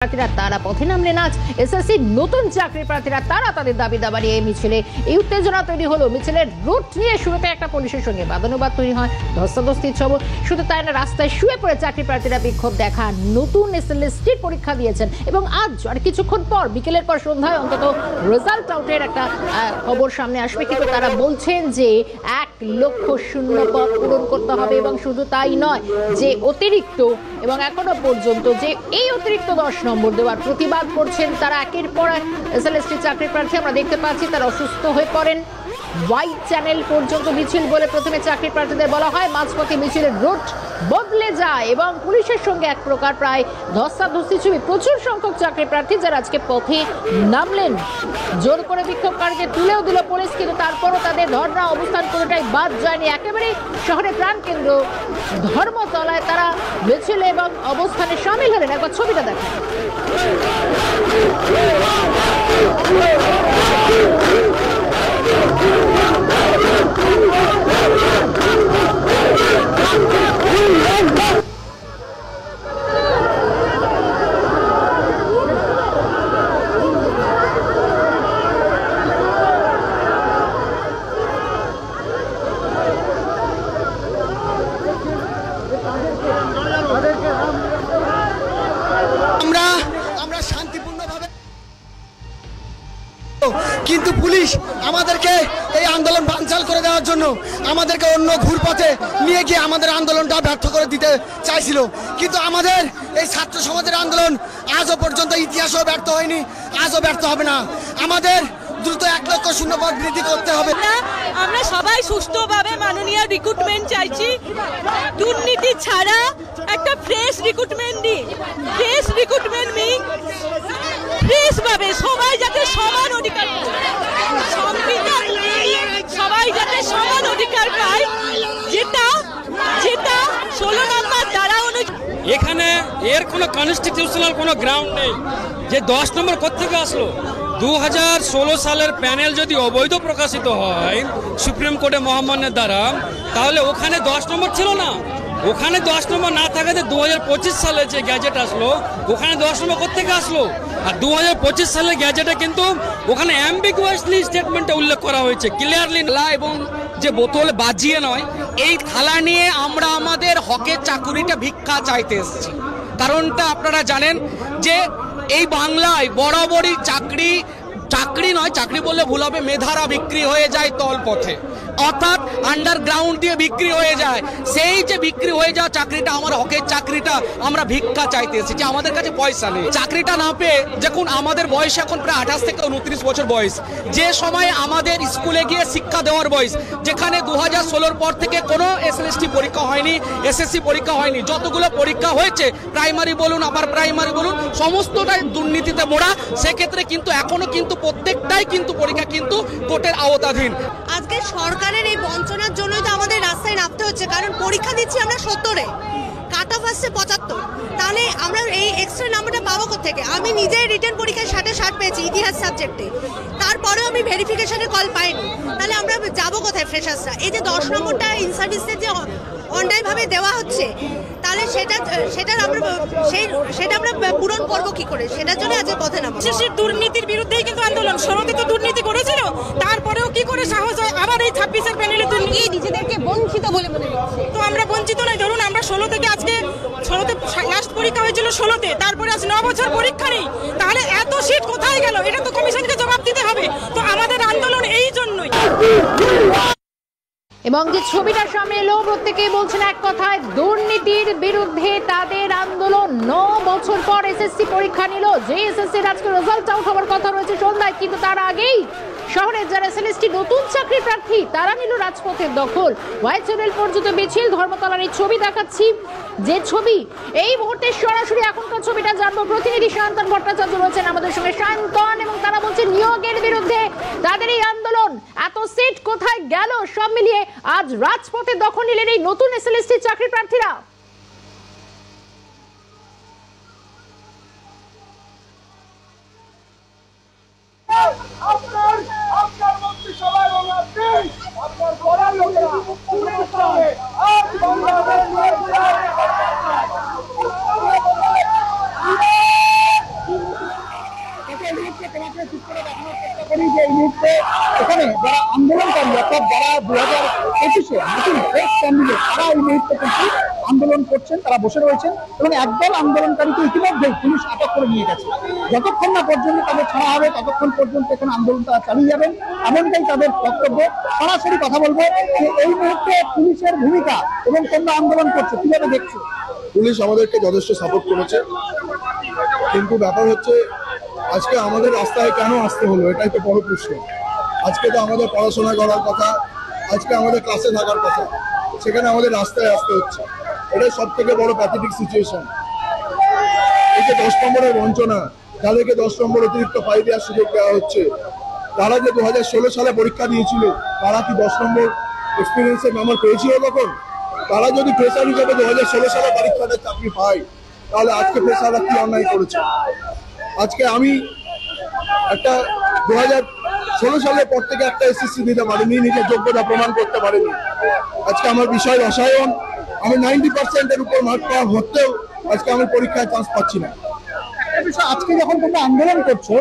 প্রার্থীরা তারা পথে নামলেন। আজ এসএসসি নতুন চাকরি প্রার্থীরা তারা তাদের দাবি দাবা নিয়ে মিছিলে এই উত্তেজনা তৈরি হলো। মিছিলের রুট নিয়ে শুরুতে একটা পুলিশের সঙ্গে বাদানুবাদ তৈরি হয়, ধস্তাধস্তির ছবল। শুধু তাই না, রাস্তায় শুয়ে পড়ে চাকরি প্রার্থীরা বিক্ষোভ দেখান। নতুন এসএলএসটির পরীক্ষা দিয়েছেন এবং আজ আর কিছুক্ষণ পর বিকেলের পর সন্ধ্যায় অন্তত রেজাল্ট আউটের একটা খবর সামনে আসবে। কিন্তু তারা বলছেন যে 1 লক্ষ শূন্য পদ পূরণ করতে হবে এবং শুধু তাই নয়, যে অতিরিক্ত এবং এখনো পর্যন্ত যে এই অতিরিক্ত 10 নম্বর দেওয়ার প্রতিবাদ করছেন তারা। একের পর এক এসএলএসটি চাকরি প্রার্থী আমরা দেখতে পাচ্ছি তারা অসুস্থ হয়ে পড়েন। হোয়াইট চ্যানেল পর্যন্ত মিছিল বলে প্রথমে চাকরি প্রার্থীদের বলা হয়, মাঝপথে মিছিলের রুট বদলে যায় এবং পুলিশের সঙ্গে এক প্রকার প্রায় ধস্তাধস্তি ছবি। প্রচুর সংখ্যক চাকরি প্রার্থী যারা আজকে পথে নামলেন, জোর করে বিক্ষোভকারীদের তুলেও দিল পুলিশ, কিন্তু তারপরও তাদের ধর্ণা অবস্থান কোনোটাই বাদ যায়নি। একেবারে শহরের প্রাণকেন্দ্র ধর্মতলায় তারা মিছিল এবং অবস্থানে সামিল হলেন। একবার ছবিটা দেখেন। আমরা শান্তিপূর্ণভাবে, কিন্তু পুলিশ আমাদেরকে এই আন্দোলন বানচাল করে দেওয়ার জন্য আমাদেরকে অন্য ঘুরপথে নিয়ে গিয়ে আমাদের আন্দোলনটা ব্যর্থ করে দিতে চাইছিল। কিন্তু আমাদের এই ছাত্র সমাজের আন্দোলন আজও পর্যন্ত ইতিহাসও ব্যর্থ হয়নি, আজও ব্যর্থ হবে না। আমাদের দ্রুত 1 লক্ষ শূন্য পদ বৃদ্ধি করতে হবে। আমরা সবাই সুষ্ঠুভাবে মাননীয় রিক্রুটমেন্ট চাইছি, দুর্নীতি ছাড়া একটা ফ্রেশ রিক্রুটমেন্ট দিই। ফ্রেশ রিক্রুটমেন্ট মিন ফ্রেশ ভাবে সবাই যাতে সমান অধিকার পায়, সবাই যাতে সমান অধিকার পায়, যেটা 16 নম্বর দ্বারা এখানে এর কোনো কনস্টিটিউশনাল কোনো গ্রাউন্ড নেই যে 10 নম্বর কোত্থেকে আসলো। 2016 সালের প্যানেল যদি অবৈধ প্রকাশিত হয় সুপ্রিম কোর্টে মহামান্যের দ্বারা, তাহলে ওখানে 10 নম্বর ছিল না। ওখানে 10 নম্বর না থাকাতে 2025 সালে যে গ্যাজেট আসলো ওখানে 10 নম্বর কোত্থেকে আসলো। আর 2025 সালের গ্যাজেটে কিন্তু ওখানে অ্যাম্বিগুয়াসলি স্টেটমেন্টে উল্লেখ করা হয়েছে ক্লিয়ারলি। এবং যে বোতল বাজিয়ে নয়, এই থালা নিয়ে আমরা আমাদের হকের চাকুরিটা ভিক্ষা চাইতে এসেছি। কারণটা আপনারা জানেন যে এই বাংলায় বরাবরই চাকরি নয়, চাকরি বললে ভুল হবে, মেধারা বিক্রি হয়ে যায় তলপথে, অর্থাৎ আন্ডারগ্রাউন্ড দিয়ে বিক্রি হয়ে যায়। সেই যে বিক্রি হয়ে যাওয়া চাকরিটা, আমার হকের চাকরিটা আমরা ভিক্ষা চাইতে এসেছি। আমাদের কাছে পয়সা নেই, চাকরিটা না পেয়ে, দেখুন আমাদের বয়স এখন প্রায় 28 থেকে 29 বছর বয়স, যে সময় আমাদের স্কুলে গিয়ে শিক্ষা দেওয়ার বয়স, যেখানে 2016 পর থেকে কোনো এসএলএসটি পরীক্ষা হয়নি, এসএসসি পরীক্ষা হয়নি। যতগুলো পরীক্ষা হয়েছে, প্রাইমারি বলুন আবার প্রাইমারি বলুন, সমস্তটাই দুর্নীতিতে মোড়া। সেক্ষেত্রে কিন্তু এখনো কিন্তু প্রত্যেকটাই কিন্তু পরীক্ষা কিন্তু কোর্টের আওতাধীন। আজকে সরকারের এই বঞ্চনার জন্যই তো আমাদের রাস্তায় নামতে হচ্ছে, কারণ পরীক্ষা দিচ্ছি আমরা 70-এ, কাট অফ আসছে 75, তাহলে আমরা এই এক্সট্রা নাম্বারটা পাবো কোথেকে? আমি নিজে রিটেন পরীক্ষায় 60 পেয়েছি ইতিহাস সাবজেক্টে, তারপরেও আমি ভেরিফিকেশনে কল পাইনি। তাহলে আমরা যাবো কোথায় ফ্রেশার্সরা? এই যে 10 নম্বরটা ইন সার্ভিসের যে অন্যায়ভাবে দেওয়া হচ্ছে, তাহলে সেটা আমরা পূরণ করবো কি করে? সেটার জন্য আজকে পথে নামবো। দুর্নীতির বিরুদ্ধেই কিন্তু আন্দোলন। 16তে তো দুর্নীতি করেছিল, তারপরেও কি করে সাহস হয় আবার এই 26-এর প্যানেলে দুর্নীতি? নিজেদেরকে বঞ্চিত বলে মনে হচ্ছে। তো আমরা বঞ্চিত নই। ধরুন আমরা 16 থেকে আজকে 16তে লাস্ট পরীক্ষা হয়েছিল 16তে, তারপরে আজ 9 বছর পরীক্ষা নেই, তাহলে এত সিট কোথায় গেল? এটা তো কমিশনকে জবাব দিতে হবে। তো আমাদের আন্দোলন এই জন্যই। এবং যে ছবিটা সামনে এলো, প্রত্যেকেই বলছেন এক কথায়, দুর্নীতির বিরুদ্ধে তাদের আন্দোলন। 9 বছর পর এসএসসি পরীক্ষা নিল, যে এসএসসির আজকে রেজাল্ট আউট হওয়ার কথা রয়েছে সন্ধ্যায়, কিন্তু তার আগেই শহরের যারা এসএলএসটি নতুন চাকরি প্রার্থী তারা নিল রাজপথের দখল। হোয়াইট চ্যানেল পর্যন্ত মিছিল, ধর্মতলার এই ছবি দেখাচ্ছি, যে ছবি এই মুহূর্তে সরাসরি এখনকার ছবিটা জানবো। প্রতিনিধি সায়ন্তন ভট্টাচার্য রয়েছেন আমাদের সঙ্গে। সায়ন্তন, এবং তারা বলছে নিয়োগের বিরুদ্ধে তাদের এই আন্দোলন, এত সিট কোথায় গেল? সব মিলিয়ে আজ রাজপথে দখল নিলেন এই নতুন এসএলএসটি চাকরি প্রার্থীরা। আপনার মন্ত্রিসভা এবং আপনার করার লোকেরা মুহূর্তে এখানে যারা আন্দোলনকারী অর্থাৎ যারা 2025-এ নতুন ফ্রেশ ক্যান্ডিডেট তারা এই মুহূর্তে কিন্তু আন্দোলন করছেন, তারা বসে রয়েছেন এবং একদল আন্দোলনকারীকে ইতিমধ্যেই পুলিশ আটক করে নিয়ে গেছে। যতক্ষণ না পর্যন্ত তাদের ছাড়া হবে ততক্ষণ পর্যন্ত এখানে আন্দোলন তারা চালিয়ে যাবেন, এমনটাই তাদের বক্তব্য। সরাসরি কথা বলবো যে এই মুহূর্তে পুলিশের ভূমিকা এবং তোমরা আন্দোলন করছো কিভাবে দেখছো? পুলিশ আমাদেরকে যথেষ্ট সাপোর্ট করেছে, কিন্তু ব্যাপার হচ্ছে আজকে আমাদের রাস্তায় কেন আসতে হলো এটাই তো বড় প্রশ্ন। আজকে তো আমাদের পড়াশোনা করার কথা, আজকে আমাদের ক্লাসে থাকার কথা, সেখানে আমাদের রাস্তায় আসতে হচ্ছে। এটাই সব থেকে বড় প্যাথেটিক সিচুয়েশন। এই যে 10 নম্বরের বঞ্চনা, যাদেরকে 10 নম্বর অতিরিক্ত পাই দেওয়ার সুযোগ দেওয়া হচ্ছে, তারা যে 2016 সালে পরীক্ষা দিয়েছিল তারা কি 10 নম্বর এক্সপিরিয়েন্সের নাম্বার পেয়েছিল তখন? তারা যদি ফ্রেশার হিসেবে 2016 সালে পরীক্ষাতে চাকরি পায়, তাহলে আজকে ফ্রেশাররা কি অন্যায় করেছে? আজকে আমি একটা 2016 সালের পর থেকে একটা এসএসসি দিতে পারিনি, নিজের যোগ্যতা প্রমাণ করতে পারিনি। আজকে আমার বিষয় রসায়ন, আমি 90%-এর উপর মার্ক পাওয়া হতেও আজকে আমি পরীক্ষায় চান্স পাচ্ছি না। আজকে যখন তোমরা আন্দোলন করছো,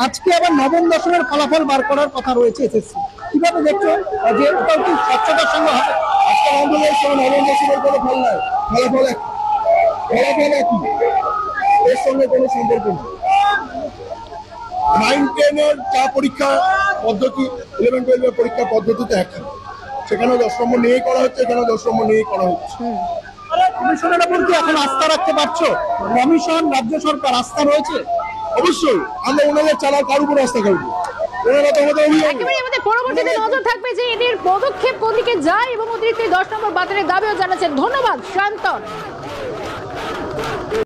আজকে আবার নবম দশমের ফলাফল বার করার কথা রয়েছে এসএসসি, কিভাবে দেখছো যে ওটাও কি স্বচ্ছতার সঙ্গে হবে? আজকে আন্দোলনের সময় নবম দশমের কোনো ফল নাই, ফলাফল একই, এর সঙ্গে কোনো সম্পর্ক নেই। 9-10-এর যা পরীক্ষা পদ্ধতি, 11-12-এর পরীক্ষা পদ্ধতিতে একই, সেখানেও 10 নম্বর নিয়েই করা হচ্ছে, এখানেও 10 নম্বর নিয়েই করা হচ্ছে। কমিশনের উপর কি এখন আস্থা রাখতে পারছো? কমিশন, রাজ্য সরকার আস্থা রয়েছে? অবশ্যই আমরা ওনাদের ছাড়া কার উপর আস্থা করবো? ওনারা তো আমাদের অভিভাবক। একেবারে আমাদের পরবর্তীতে নজর থাকবে যে এদের পদক্ষেপ কোন দিকে যায় এবং অতিরিক্ত 10 নম্বর বাতিলের দাবিও জানাচ্ছেন। ধন্যবাদ শান্তন।